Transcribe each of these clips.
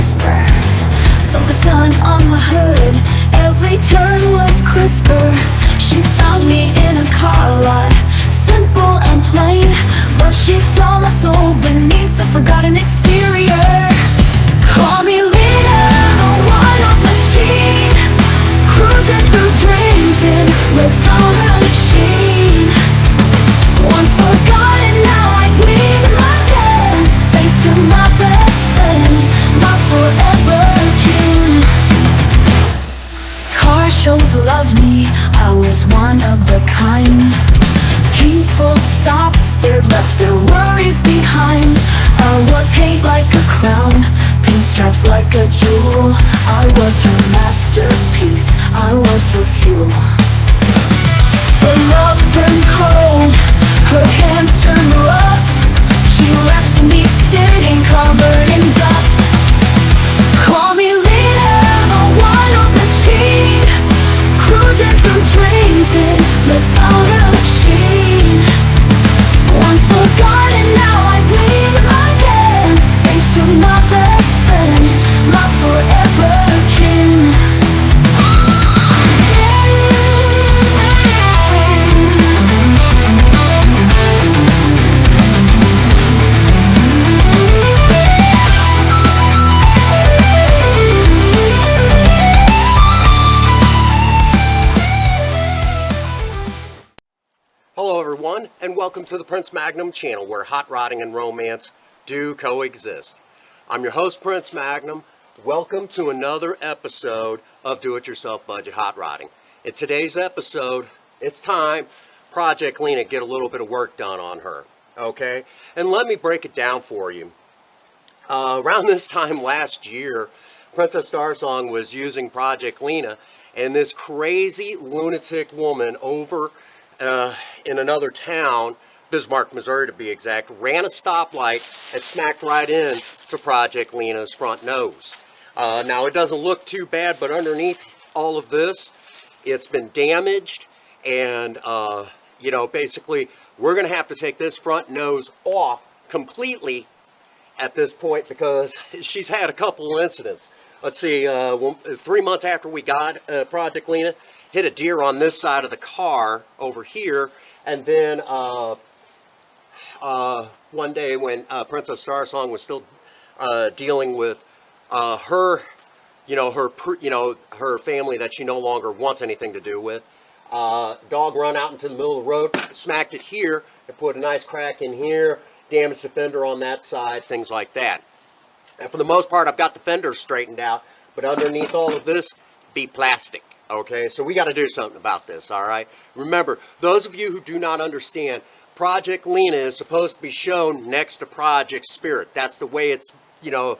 whisper. Felt the sun on my hood, every turn was crisper. She found me in a car lot, simple and plain, but she saw my soul beneath the forgotten exterior. Call me Lena, the wild machine, cruising through dreams in Latona machine. Once forgotten, now I glean my head, thanks to my best friend, my forever king. Car shows loved me, I was one of the kind. People stopped, stared, left their worries behind. I wore paint like a crown, pinstripes like a jewel. I was her masterpiece, I was her fuel. Her love turned cold, her hands turned rough. She left me sitting covered in dust. Call me Lena, the wild machine, cruising through dreams in Latona machine. Once forgotten, now I glean again, thanks to my best friend, my forever king. Hello everyone, and welcome to the Prince Magnum channel, where hot rodding and romance do coexist. I'm your host, Prince Magnum. Welcome to another episode of Do-It-Yourself Budget Hot Rodding. In today's episode, it's time Project Lena get a little bit of work done on her, okay? And let me break it down for you. Around this time last year, Princess Starsong was using Project Lena, and this crazy lunatic woman over in another town, Bismarck, Missouri to be exact, ran a stoplight and smacked right in to Project Lena's front nose. Now it doesn't look too bad, but underneath all of this, it's been damaged, and you know, basically we're going to have to take this front nose off completely at this point, because she's had a couple incidents. Let's see, 3 months after we got Project Lena, hit a deer on this side of the car over here, and then one day when Princess Starsong was still dealing with her family that she no longer wants anything to do with, dog run out into the middle of the road, smacked it here, and put a nice crack in here, damaged the fender on that side, things like that. And for the most part, I've got the fenders straightened out, but underneath all of this, be plastic. Okay, so we got to do something about this, all right? Remember, those of you who do not understand, Project Lena is supposed to be shown next to Project Spirit. That's the way it's, you know,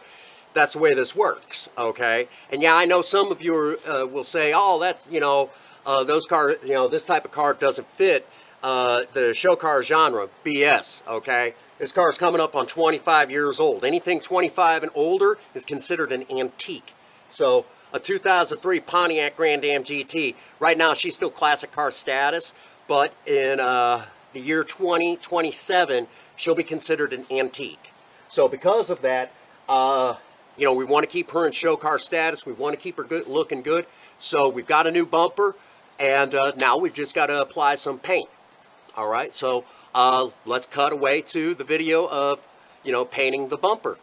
that's the way this works, okay? And yeah, I know some of you will say, oh, that's, you know, those cars, you know, this type of car doesn't fit the show car genre. BS, okay? This car is coming up on 25 years old. Anything 25 and older is considered an antique. So a 2003 Pontiac Grand Am GT. Right now, she's still classic car status, but in the year 2027, she'll be considered an antique. So because of that, you know, we want to keep her in show car status. We want to keep her good, looking good. So we've got a new bumper, and now we've just got to apply some paint. All right, so let's cut away to the video of, you know, painting the bumper.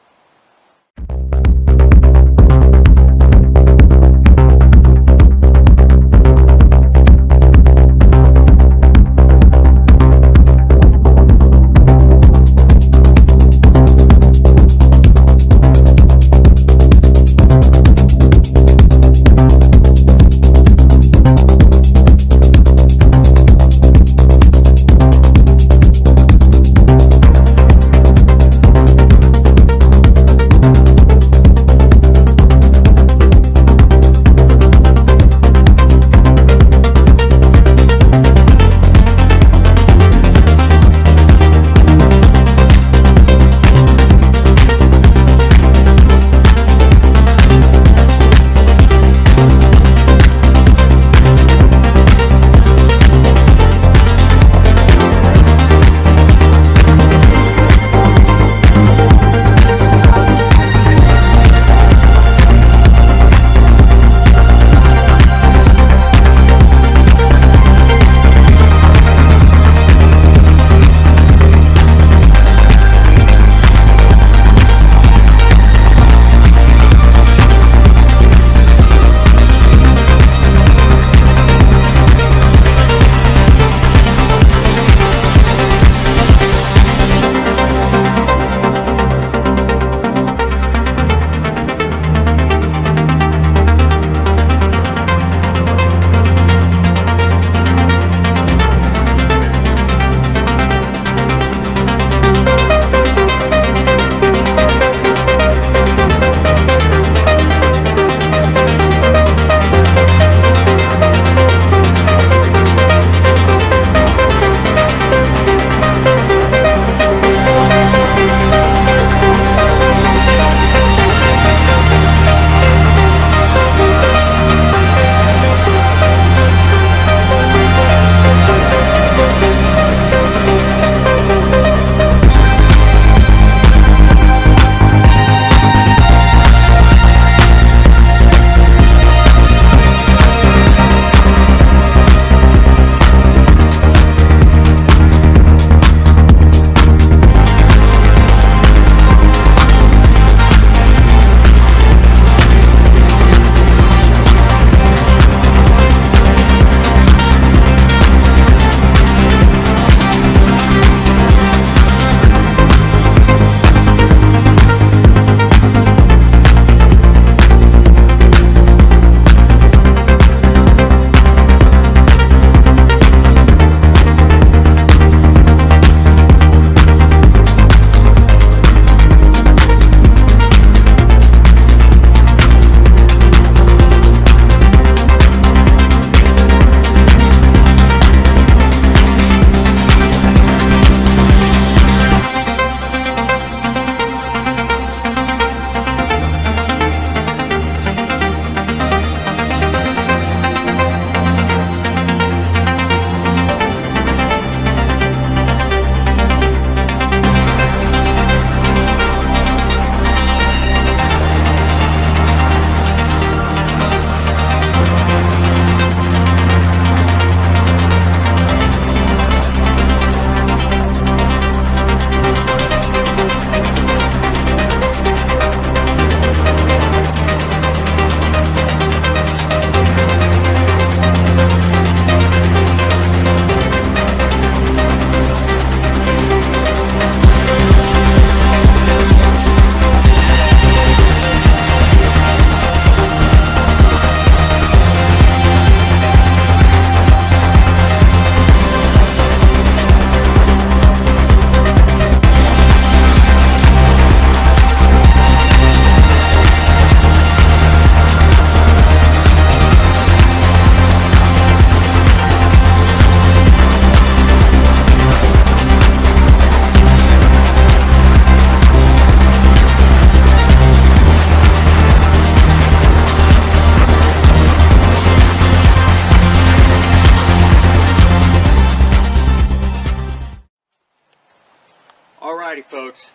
Alrighty, folks.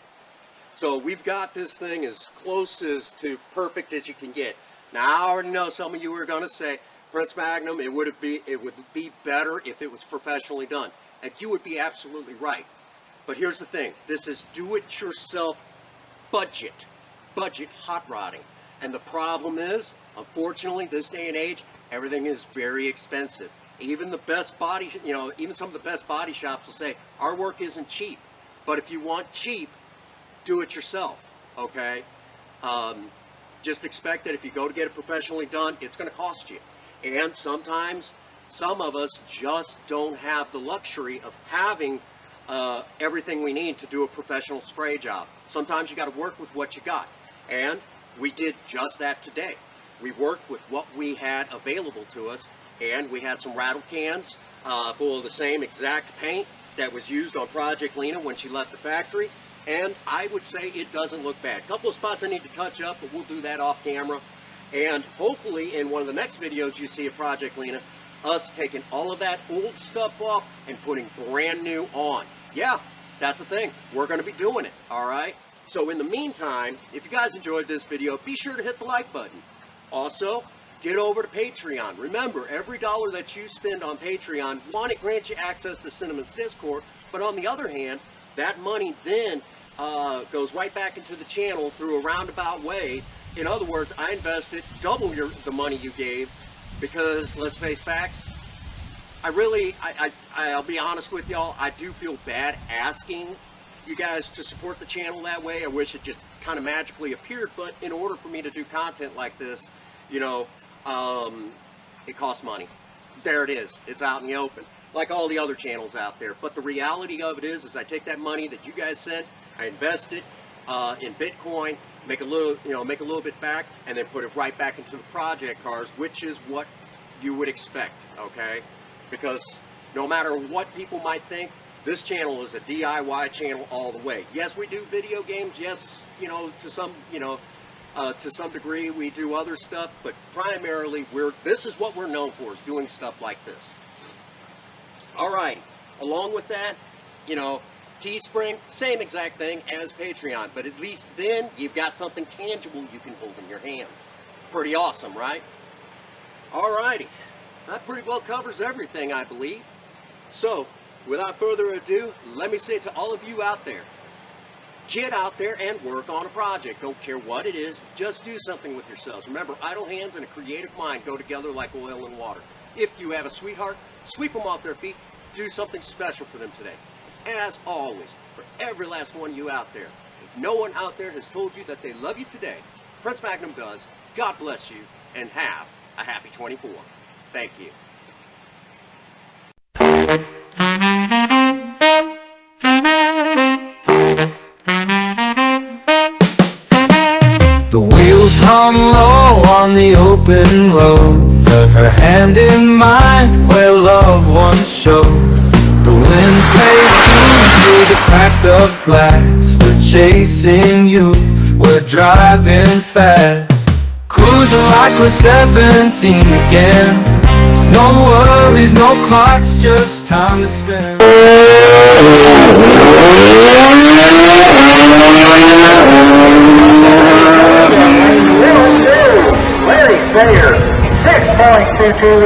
So we've got this thing as close as to perfect as you can get. Now I already know some of you are going to say, Prince Magnum, it would be better if it was professionally done. And you would be absolutely right. But here's the thing. This is do-it-yourself budget hot rodding. And the problem is, unfortunately, this day and age, everything is very expensive. Even the best body, even some of the best body shops will say, our work isn't cheap. But if you want cheap, do it yourself, okay? Just expect that if you go to get it professionally done, it's going to cost you. And sometimes, some of us just don't have the luxury of having everything we need to do a professional spray job. Sometimes you got to work with what you got. And we did just that today. We worked with what we had available to us, and we had some rattle cans full of the same exact paint that was used on Project Lena when she left the factory, and I would say it doesn't look bad. A couple of spots I need to touch up, but we'll do that off camera. And hopefully in one of the next videos you see of Project Lena, us taking all of that old stuff off and putting brand new on. Yeah, that's a thing. We're going to be doing it, all right? So in the meantime, if you guys enjoyed this video, be sure to hit the like button. Also, get over to Patreon. Remember, every dollar that you spend on Patreon, one, it grants you access to Cinnamon's Discord, but on the other hand, that money then goes right back into the channel through a roundabout way. In other words, I invested double the money you gave because, let's face facts, I'll be honest with y'all, I do feel bad asking you guys to support the channel that way. I wish it just kind of magically appeared, but in order for me to do content like this, it costs money. There it is. It's out in the open, like all the other channels out there. But the reality of it is I take that money that you guys sent, I invest it in Bitcoin, make a little bit back, and then put it right back into the project cars, which is what you would expect, okay? Because no matter what people might think, this channel is a DIY channel all the way. Yes, we do video games. Yes, to some degree we do other stuff, but primarily this is what we're known for, is doing stuff like this. Alright, along with that, Teespring, same exact thing as Patreon, but at least then you've got something tangible you can hold in your hands. Pretty awesome, right? Alrighty, that pretty well covers everything, I believe. So, without further ado, let me say to all of you out there, get out there and work on a project. Don't care what it is, just do something with yourselves. Remember, idle hands and a creative mind go together like oil and water. If you have a sweetheart, sweep them off their feet, do something special for them today. As always, for every last one of you out there, if no one out there has told you that they love you today, Prince Magnum does. God bless you, and have a happy 24. Thank you. The wheels hung low on the open road, her hand in mine where loved ones showed. The wind played through the cracked up glass. We're chasing you, we're driving fast, cruising like we're 17 again. No worries, no clocks, just time to spend. Larry Sayer, 6.22